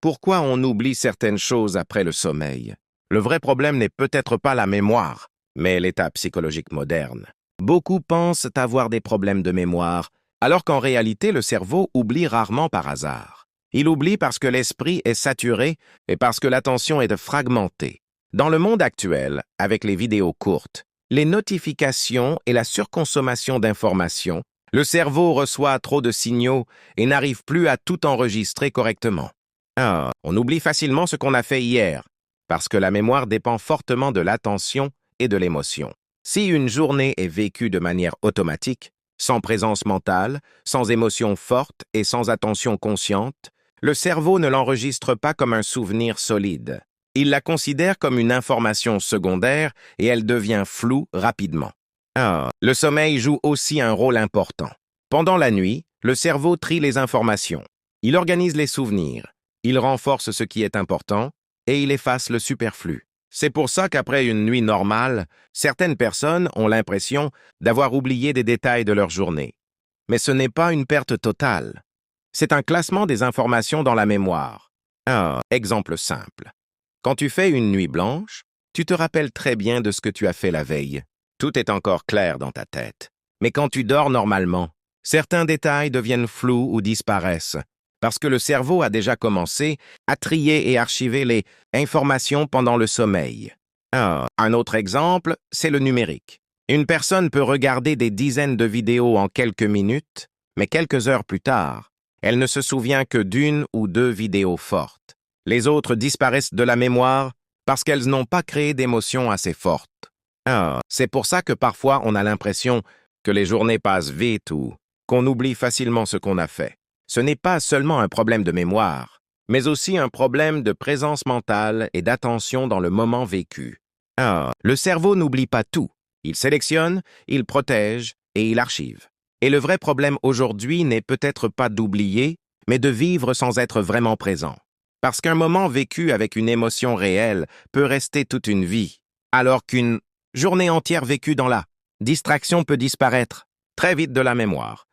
Pourquoi on oublie certaines choses après le sommeil? Le vrai problème n'est peut-être pas la mémoire, mais l'état psychologique moderne. Beaucoup pensent avoir des problèmes de mémoire, alors qu'en réalité, le cerveau oublie rarement par hasard. Il oublie parce que l'esprit est saturé et parce que l'attention est fragmentée. Dans le monde actuel, avec les vidéos courtes, les notifications et la surconsommation d'informations, le cerveau reçoit trop de signaux et n'arrive plus à tout enregistrer correctement. On oublie facilement ce qu'on a fait hier, parce que la mémoire dépend fortement de l'attention et de l'émotion. Si une journée est vécue de manière automatique, sans présence mentale, sans émotion forte et sans attention consciente, le cerveau ne l'enregistre pas comme un souvenir solide. Il la considère comme une information secondaire et elle devient floue rapidement. Le sommeil joue aussi un rôle important. Pendant la nuit, le cerveau trie les informations. Il organise les souvenirs. Il renforce ce qui est important et il efface le superflu. C'est pour ça qu'après une nuit normale, certaines personnes ont l'impression d'avoir oublié des détails de leur journée. Mais ce n'est pas une perte totale. C'est un classement des informations dans la mémoire. Exemple simple. Quand tu fais une nuit blanche, tu te rappelles très bien de ce que tu as fait la veille. Tout est encore clair dans ta tête. Mais quand tu dors normalement, certains détails deviennent flous ou disparaissent, parce que le cerveau a déjà commencé à trier et archiver les informations pendant le sommeil. Un autre exemple, c'est le numérique. Une personne peut regarder des dizaines de vidéos en quelques minutes, mais quelques heures plus tard, elle ne se souvient que d'une ou deux vidéos fortes. Les autres disparaissent de la mémoire parce qu'elles n'ont pas créé d'émotions assez fortes. C'est pour ça que parfois on a l'impression que les journées passent vite ou qu'on oublie facilement ce qu'on a fait. Ce n'est pas seulement un problème de mémoire, mais aussi un problème de présence mentale et d'attention dans le moment vécu. Le cerveau n'oublie pas tout. Il sélectionne, il protège et il archive. Et le vrai problème aujourd'hui n'est peut-être pas d'oublier, mais de vivre sans être vraiment présent. Parce qu'un moment vécu avec une émotion réelle peut rester toute une vie, alors qu'une journée entière vécue dans la distraction peut disparaître très vite de la mémoire.